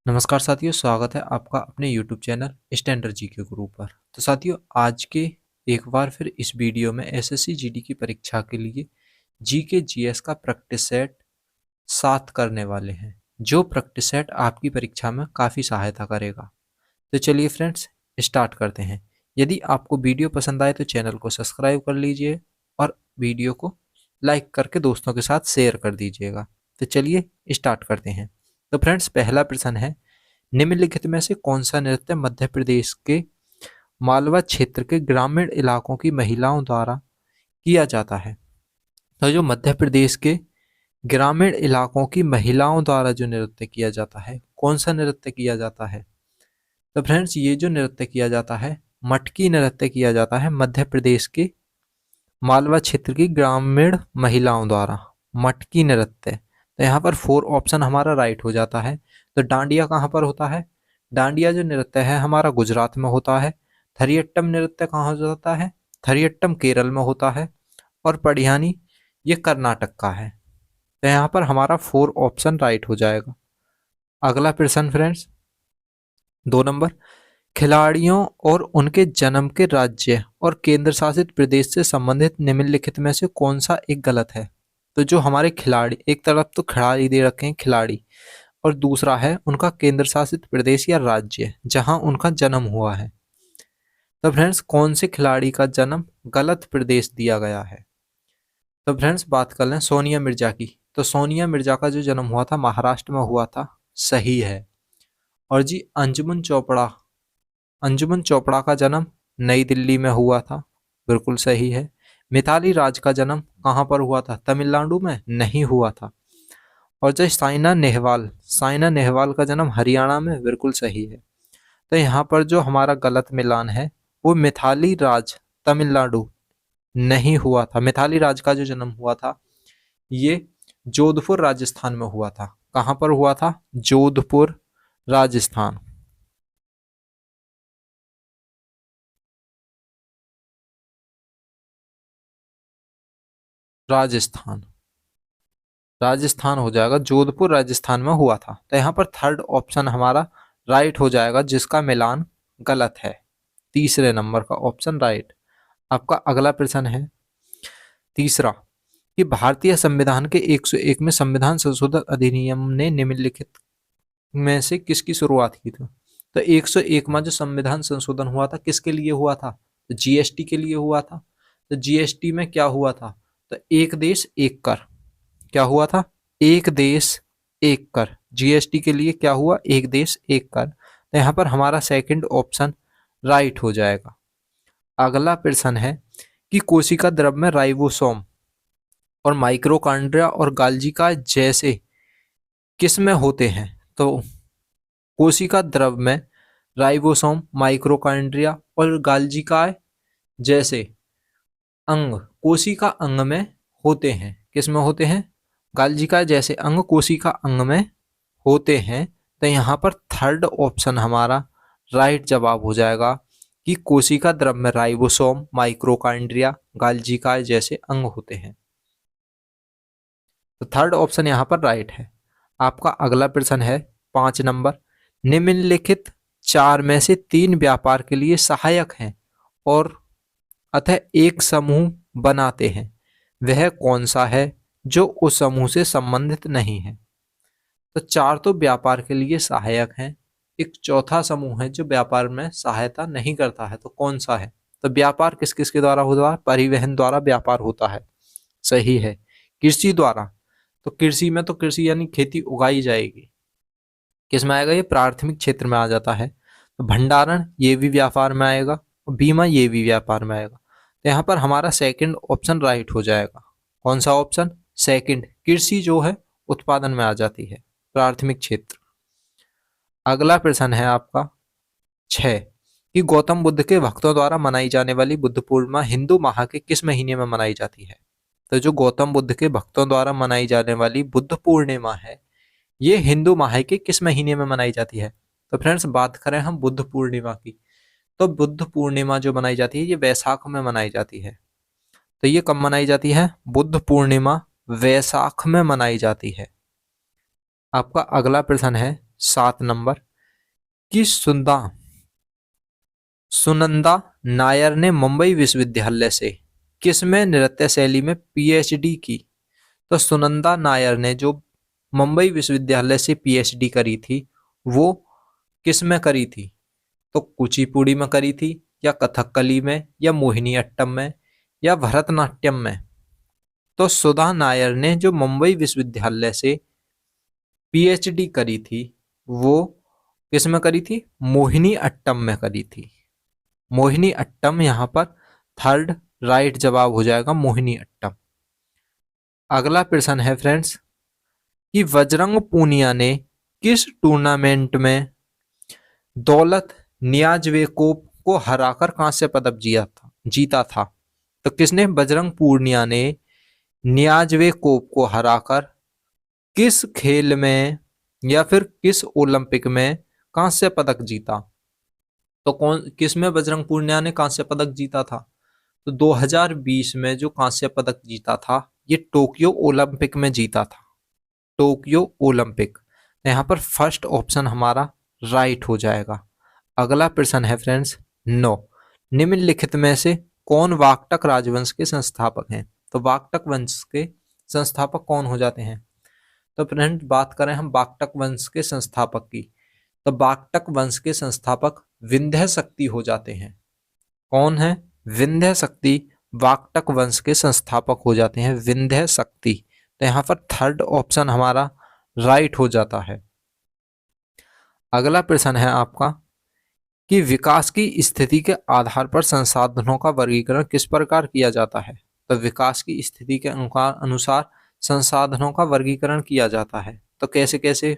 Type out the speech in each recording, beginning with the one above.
नमस्कार साथियों, स्वागत है आपका अपने YouTube चैनल स्टैंडर्ड जीके गुरु पर। तो साथियों, आज के एक बार फिर इस वीडियो में एसएससी जीडी की परीक्षा के लिए जीके जीएस का प्रैक्टिस सेट 7 करने वाले हैं, जो प्रैक्टिस सेट आपकी परीक्षा में काफ़ी सहायता करेगा। तो चलिए फ्रेंड्स, स्टार्ट करते हैं। यदि आपको वीडियो पसंद आए तो चैनल को सब्सक्राइब कर लीजिए और वीडियो को लाइक करके दोस्तों के साथ शेयर कर दीजिएगा। तो चलिए स्टार्ट करते हैं। तो फ्रेंड्स, पहला प्रश्न है, निम्नलिखित में से कौन सा नृत्य मध्य प्रदेश के मालवा क्षेत्र के ग्रामीण इलाकों की महिलाओं द्वारा किया जाता है? तो जो मध्य प्रदेश के ग्रामीण इलाकों की महिलाओं द्वारा जो नृत्य किया जाता है, कौन सा नृत्य किया जाता है? तो फ्रेंड्स, ये जो नृत्य किया जाता है, मटकी नृत्य किया जाता है मध्य प्रदेश के मालवा क्षेत्र की ग्रामीण महिलाओं द्वारा। मटकी नृत्य। तो यहाँ पर 4 ऑप्शन हमारा राइट हो जाता है। तो डांडिया कहाँ पर होता है? डांडिया जो नृत्य है हमारा गुजरात में होता है। थरियट्टम नृत्य कहाँ हो जाता है? थरियट्टम केरल में होता है। और पढ़ियानी ये कर्नाटक का है। तो यहाँ पर हमारा 4 ऑप्शन राइट हो जाएगा। अगला प्रश्न फ्रेंड्स, 2 नंबर, खिलाड़ियों और उनके जन्म के राज्य और केंद्र शासित प्रदेश से संबंधित निम्नलिखित में से कौन सा एक गलत है? तो जो हमारे खिलाड़ी, एक तरफ तो खिलाड़ी दे रखे हैं खिलाड़ी, और दूसरा है उनका केंद्र शासित प्रदेश या राज्य जहां उनका जन्म हुआ है। तो फ्रेंड्स, कौन से खिलाड़ी का जन्म गलत प्रदेश दिया गया है? तो फ्रेंड्स, बात कर लें सोनिया मिर्जा की। तो सोनिया मिर्जा का जो जन्म हुआ था महाराष्ट्र में हुआ था, सही है। और जी अंजुमन चोपड़ा का जन्म नई दिल्ली में हुआ था, बिल्कुल सही है। मिताली राज का जन्म कहाँ पर हुआ था? तमिलनाडु में नहीं हुआ था। और जो साइना नेहवाल का जन्म हरियाणा में, बिल्कुल सही है। तो यहाँ पर जो हमारा गलत मिलान है वो मिताली राज तमिलनाडु नहीं हुआ था। मिताली राज का जो जन्म हुआ था ये जोधपुर राजस्थान में हुआ था। कहाँ पर हुआ था? जोधपुर राजस्थान। राजस्थान राजस्थान हो जाएगा, जोधपुर राजस्थान में हुआ था। तो यहाँ पर थर्ड ऑप्शन हमारा राइट हो जाएगा, जिसका मिलान गलत है। तीसरे नंबर का ऑप्शन राइट। आपका अगला प्रश्न है तीसरा, कि भारतीय संविधान के 101 में संविधान संशोधन अधिनियम ने निम्नलिखित में से किसकी शुरुआत की थी? तो 101 में जो संविधान संशोधन हुआ था किसके लिए हुआ था? तो जीएसटी के लिए हुआ था। तो जीएसटी में क्या हुआ था? तो एक देश एक कर। क्या हुआ था? एक देश एक कर। जीएसटी के लिए क्या हुआ? एक देश एक कर। तो यहाँ पर हमारा सेकंड ऑप्शन राइट हो जाएगा। अगला प्रश्न है कि कोशिका द्रव में राइबोसोम और माइक्रोकांड्रिया और गाल्जिका जैसे किस में होते हैं? तो कोशिका द्रव में राइबोसोम, माइक्रोकांड्रिया और गाल्जिका जैसे अंग कोशिका अंग में होते हैं। किस में होते हैं? गाल्जिका जैसे अंग कोशिका अंग में होते हैं। तो यहाँ पर थर्ड ऑप्शन हमारा राइट जवाब हो जाएगा कि कोशिका द्रव में राइबोसोम, माइक्रोकांड्रिया, गाल्जिका जैसे अंग होते हैं। तो थर्ड ऑप्शन यहाँ पर राइट है। आपका अगला प्रश्न है 5 नंबर, निम्नलिखित 4 में से 3 व्यापार के लिए सहायक हैं और अतः एक समूह बनाते हैं, वह कौन सा है जो उस समूह से संबंधित नहीं है? तो 4 तो व्यापार के लिए सहायक हैं, एक चौथा समूह है जो व्यापार में सहायता नहीं करता है। तो कौन सा है? तो व्यापार किस किस के द्वारा होता है? परिवहन द्वारा व्यापार होता है, सही है। कृषि द्वारा, तो कृषि में तो कृषि यानी खेती उगाई जाएगी, किस में आएगा? ये प्राथमिक क्षेत्र में आ जाता है। तो भंडारण ये भी व्यापार में आएगा, और बीमा ये भी व्यापार में आएगा। तो यहाँ पर हमारा सेकंड ऑप्शन राइट हो जाएगा। कौन सा ऑप्शन? सेकंड। कृषि जो है उत्पादन में आ जाती है, प्राथमिक क्षेत्र। अगला प्रश्न है आपका 6, कि गौतम बुद्ध के भक्तों द्वारा मनाई जाने वाली बुद्ध पूर्णिमा हिंदू माह के किस महीने में मनाई जाती है? तो जो गौतम बुद्ध के भक्तों द्वारा मनाई जाने वाली बुद्ध पूर्णिमा है, ये हिंदू माह के किस महीने में मनाई जाती है? तो फ्रेंड्स, बात करें हम बुद्ध पूर्णिमा की, तो बुद्ध पूर्णिमा जो मनाई जाती है ये वैशाख में मनाई जाती है। तो ये कब मनाई जाती है? बुद्ध पूर्णिमा वैशाख में मनाई जाती है। आपका अगला प्रश्न है 7 नंबर कि सुनंदा नायर ने मुंबई विश्वविद्यालय से किसमें नृत्य शैली में पीएचडी की। तो सुनंदा नायर ने जो मुंबई विश्वविद्यालय से पीएचडी करी थी वो किसमें करी थी। तो कुचिपुड़ी में करी थी, या कथकली में, या मोहिनीअट्टम में, या भरतनाट्यम में। तो सुधा नायर ने जो मुंबई विश्वविद्यालय से पीएचडी करी थी वो किस में करी थी, मोहिनीअट्टम में करी थी। मोहिनीअट्टम यहाँ पर थर्ड राइट जवाब हो जाएगा, मोहिनीअट्टम। अगला प्रश्न है फ्रेंड्स कि बजरंग पूनिया ने किस टूर्नामेंट में दौलत नियाज़वेकोव को हराकर कांस्य पदक जीता था। तो किसने, बजरंग पूनिया ने नियाज़वेकोव को हराकर किस खेल में या फिर किस ओलंपिक में कांस्य पदक जीता। तो किस में बजरंग पूनिया ने कांस्य पदक जीता था। तो 2020 में जो कांस्य पदक जीता था ये टोक्यो ओलंपिक में जीता था, टोक्यो ओलंपिक। यहाँ पर फर्स्ट ऑप्शन हमारा राइट हो जाएगा। अगला प्रश्न है फ्रेंड्स 9, निम्नलिखित में से कौन वाकटक राजवंश के संस्थापक हैं। तो वाकटक वंश के संस्थापक कौन हो जाते हैं। तो फ्रेंड्स बात करें हम वाकटक वंश के संस्थापक की, तो वाकटक वंश के संस्थापक विंध्य शक्ति हो जाते हैं। कौन है, विंध्य शक्ति वाकटक वंश के संस्थापक हो जाते हैं, विंध्य शक्ति। तो यहाँ पर थर्ड ऑप्शन हमारा राइट हो जाता है। अगला प्रश्न है आपका कि विकास की स्थिति के आधार पर संसाधनों का वर्गीकरण किस प्रकार किया जाता है। तो विकास की स्थिति के अनुसार संसाधनों का वर्गीकरण किया जाता है। तो कैसे कैसे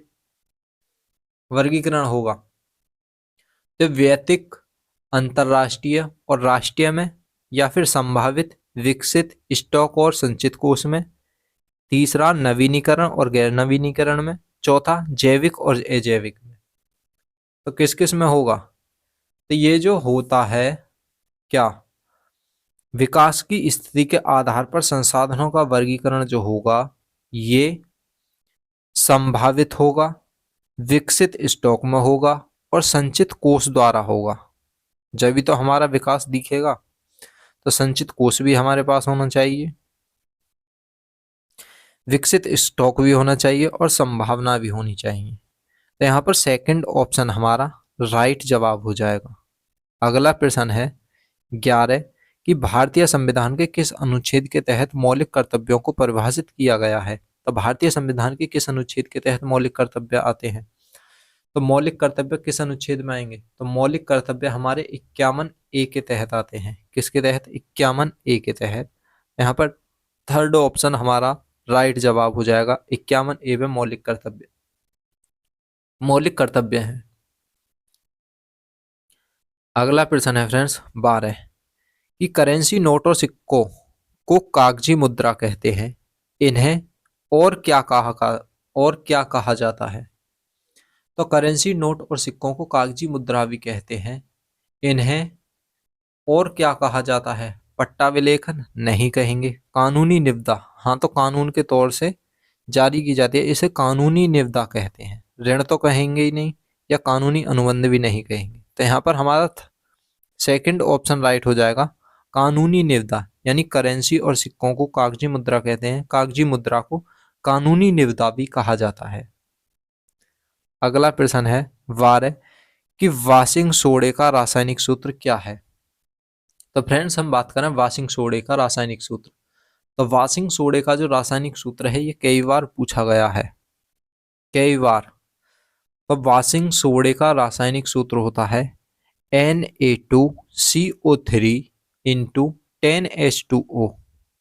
वर्गीकरण होगा। तो वैयक्तिक, अंतरराष्ट्रीय और राष्ट्रीय में, या फिर संभावित, विकसित, स्टॉक और संचित कोष में। तीसरा नवीनीकरण और गैर नवीनीकरण में। चौथा जैविक और अजैविक में। तो किस किस में होगा। तो ये जो होता है क्या, विकास की स्थिति के आधार पर संसाधनों का वर्गीकरण जो होगा ये संभावित होगा, विकसित स्टॉक में होगा और संचित कोष द्वारा होगा। जब भी तो हमारा विकास दिखेगा। तो संचित कोष भी हमारे पास होना चाहिए, विकसित स्टॉक भी होना चाहिए और संभावना भी होनी चाहिए। तो यहाँ पर सेकंड ऑप्शन हमारा राइट जवाब हो जाएगा। अगला प्रश्न है 11 कि भारतीय संविधान के किस अनुच्छेद के तहत मौलिक कर्तव्यों को परिभाषित किया गया है। तो भारतीय संविधान के किस अनुच्छेद के तहत मौलिक कर्तव्य आते हैं। तो मौलिक कर्तव्य किस अनुच्छेद में आएंगे। तो मौलिक कर्तव्य हमारे 51A के तहत आते हैं। किसके तहत, 51A के तहत। यहाँ पर थर्ड ऑप्शन हमारा राइट जवाब हो जाएगा। 51A में मौलिक कर्तव्य है। अगला प्रश्न है फ्रेंड्स 12 कि करेंसी नोट और सिक्कों को कागजी मुद्रा कहते हैं, इन्हें और क्या कहा जाता है। तो करेंसी नोट और सिक्कों को कागजी मुद्रा भी कहते हैं, इन्हें और क्या कहा जाता है। पट्टा विलेखन नहीं कहेंगे, कानूनी निविदा, हाँ तो कानून के तौर से जारी की जाती है, इसे कानूनी निविदा कहते हैं। ऋण तो कहेंगे ही नहीं, या कानूनी अनुबंध भी नहीं कहेंगे। तो यहाँ पर हमारा सेकंड ऑप्शन राइट हो जाएगा, कानूनी निविदा। यानी करेंसी और सिक्कों को कागजी मुद्रा कहते हैं, कागजी मुद्रा को कानूनी निविदा भी कहा जाता है। अगला प्रश्न है 12 कि वाशिंग सोडे का रासायनिक सूत्र क्या है। तो फ्रेंड्स हम बात करें वाशिंग सोडे का रासायनिक सूत्र। तो वाशिंग सोडे का जो रासायनिक सूत्र है ये कई बार पूछा गया है, कई बार। तो वाशिंग सोडे का रासायनिक सूत्र होता है Na2CO3 इंटू 10H2O।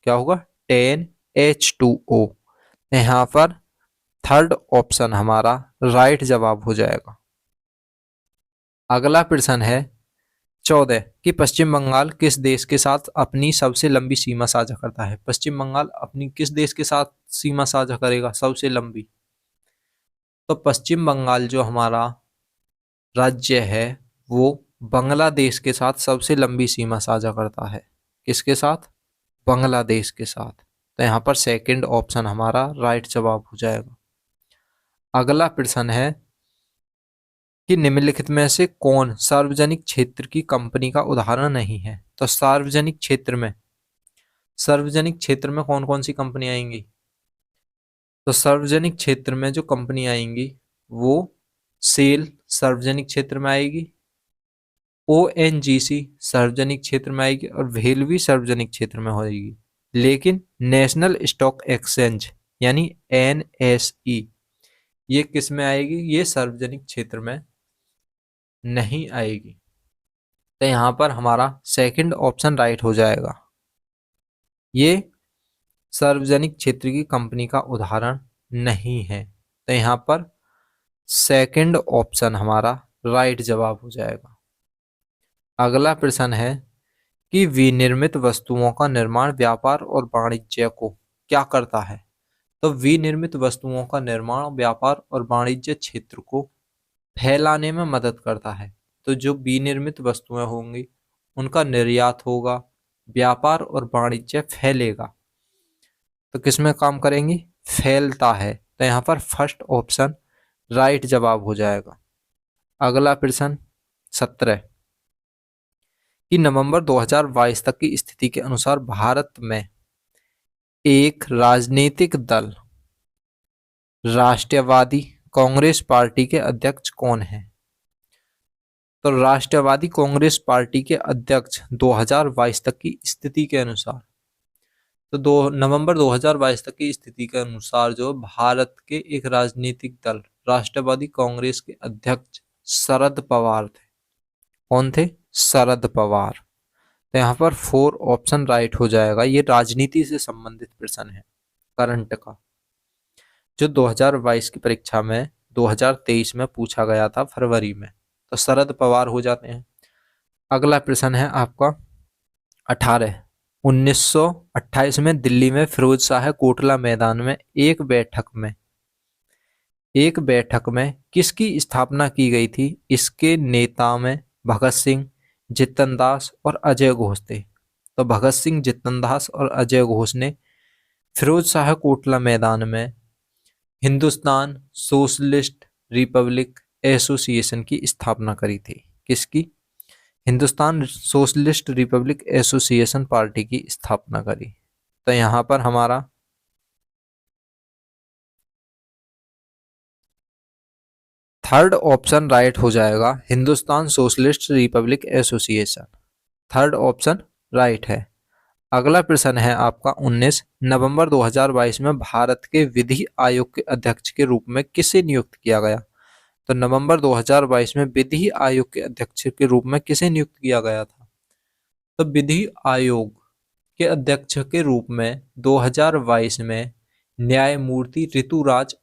क्या होगा, 10H2O। यहाँ पर थर्ड ऑप्शन हमारा राइट जवाब हो जाएगा। अगला प्रश्न है 14 कि पश्चिम बंगाल किस देश के साथ अपनी सबसे लंबी सीमा साझा करता है। पश्चिम बंगाल अपनी किस देश के साथ सीमा साझा करेगा सबसे लंबी। तो पश्चिम बंगाल जो हमारा राज्य है वो बांग्लादेश के साथ सबसे लंबी सीमा साझा करता है। किसके साथ, बांग्लादेश के साथ। तो यहाँ पर सेकंड ऑप्शन हमारा राइट जवाब हो जाएगा। अगला प्रश्न है कि निम्नलिखित में से कौन सार्वजनिक क्षेत्र की कंपनी का उदाहरण नहीं है। तो सार्वजनिक क्षेत्र में कौन कौन सी कंपनी आएंगी? तो सार्वजनिक क्षेत्र में जो कंपनी आएंगी वो सेल सार्वजनिक क्षेत्र में आएगी, ओएनजीसी सार्वजनिक क्षेत्र में आएगी और भेल भी सार्वजनिक क्षेत्र में होगी। लेकिन नेशनल स्टॉक एक्सचेंज यानी एनएसई ये किस में आएगी? ये सार्वजनिक क्षेत्र में नहीं आएगी। तो यहां पर हमारा सेकंड ऑप्शन राइट हो जाएगा। ये सार्वजनिक क्षेत्र की कंपनी का उदाहरण नहीं है। तो यहां पर सेकंड ऑप्शन हमारा राइट जवाब हो जाएगा। अगला प्रश्न है कि विनिर्मित वस्तुओं का निर्माण व्यापार और वाणिज्य को क्या करता है? तो विनिर्मित वस्तुओं का निर्माण व्यापार और वाणिज्य क्षेत्र को फैलाने में मदद करता है। तो जो विनिर्मित वस्तुएं होंगी उनका निर्यात होगा, व्यापार और वाणिज्य फैलेगा। तो किसमें काम करेंगी? फैलता है। तो यहाँ पर फर्स्ट ऑप्शन राइट जवाब हो जाएगा। अगला प्रश्न 17 कि नवंबर 2022 तक की स्थिति के अनुसार भारत में एक राजनीतिक दल राष्ट्रवादी कांग्रेस पार्टी के अध्यक्ष कौन है? तो राष्ट्रवादी कांग्रेस पार्टी के अध्यक्ष 2022 तक की स्थिति के अनुसार, तो नवंबर 2022 तक की स्थिति के अनुसार जो भारत के एक राजनीतिक दल राष्ट्रवादी कांग्रेस के अध्यक्ष शरद पवार थे। कौन थे? शरद पवार। तो यहाँ पर 4 ऑप्शन राइट हो जाएगा। ये राजनीति से संबंधित प्रश्न है करंट का, जो 2022 की परीक्षा में 2023 में पूछा गया था फरवरी में। तो शरद पवार हो जाते हैं। अगला प्रश्न है आपका 18 1928 में दिल्ली में फिरोज शाह कोटला मैदान में एक बैठक में किसकी स्थापना की गई थी? इसके नेता में भगत सिंह, जितन दास और अजय घोष थे। तो भगत सिंह, जितन दास और अजय घोष ने फिरोज शाह कोटला मैदान में हिंदुस्तान सोशलिस्ट रिपब्लिक एसोसिएशन की स्थापना करी थी। किसकी? Hindustan socialist Republic association party की स्थापना करी। तो यहां पर हमारा थर्ड ऑप्शन राइट हो जाएगा, Hindustan socialist Republic association. Third option right है। अगला प्रश्न है आपका 19 नवंबर 2022 में भारत के विधि आयोग के अध्यक्ष के रूप में किसे नियुक्त किया गया? तो नवंबर 2022 में विधि आयोग के अध्यक्ष के रूप में किसे नियुक्त किया गया था? तो विधि आयोग के अध्यक्ष के रूप में 2022 में न्यायमूर्ति ऋतुराज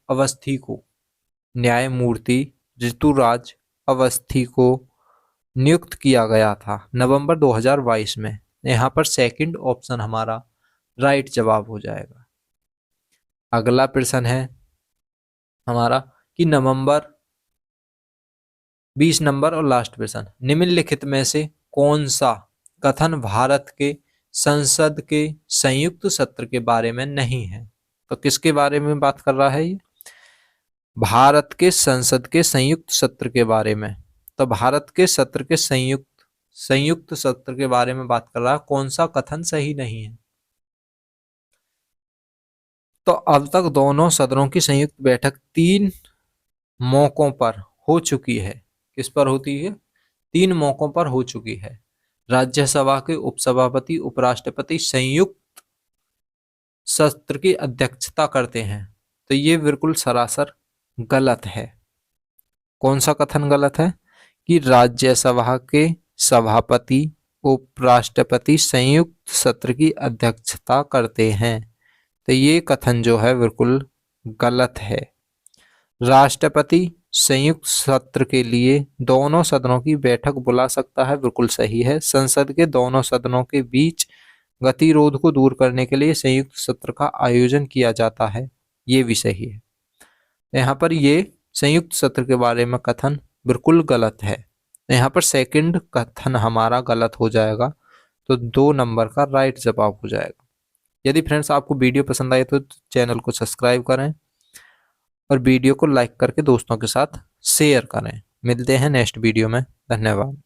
अवस्थी को नियुक्त किया गया था नवंबर 2022 में। यहाँ पर सेकंड ऑप्शन हमारा राइट जवाब हो जाएगा। अगला प्रश्न है हमारा कि 20 नंबर और लास्ट प्रश्न, निम्नलिखित में से कौन सा कथन भारत के संसद के संयुक्त सत्र के बारे में नहीं है? तो किसके बारे में बात कर रहा है ये? भारत के संसद के संयुक्त सत्र के बारे में। तो भारत के सत्र के संयुक्त सत्र के बारे में बात कर रहा है। कौन सा कथन सही नहीं है? तो अब तक दोनों सदनों की संयुक्त बैठक 3 मौकों पर हो चुकी है। किस पर होती है? 3 मौकों पर हो चुकी है। राज्यसभा के उपसभापति उपराष्ट्रपति संयुक्त सत्र की अध्यक्षता करते हैं। तो ये बिल्कुल सरासर गलत है। कौन सा कथन गलत है? कि राज्यसभा के सभापति उपराष्ट्रपति संयुक्त सत्र की अध्यक्षता करते हैं। तो ये कथन जो है बिल्कुल गलत है। राष्ट्रपति संयुक्त सत्र के लिए दोनों सदनों की बैठक बुला सकता है, बिल्कुल सही है। संसद के दोनों सदनों के बीच गतिरोध को दूर करने के लिए संयुक्त सत्र का आयोजन किया जाता है, ये भी सही है। यहाँ पर ये संयुक्त सत्र के बारे में कथन बिल्कुल गलत है। यहाँ पर सेकंड कथन हमारा गलत हो जाएगा, तो 2 नंबर का राइट जवाब हो जाएगा। यदि फ्रेंड्स आपको वीडियो पसंद आए तो चैनल को सब्सक्राइब करें और वीडियो को लाइक करके दोस्तों के साथ शेयर करें। मिलते हैं नेक्स्ट वीडियो में। धन्यवाद।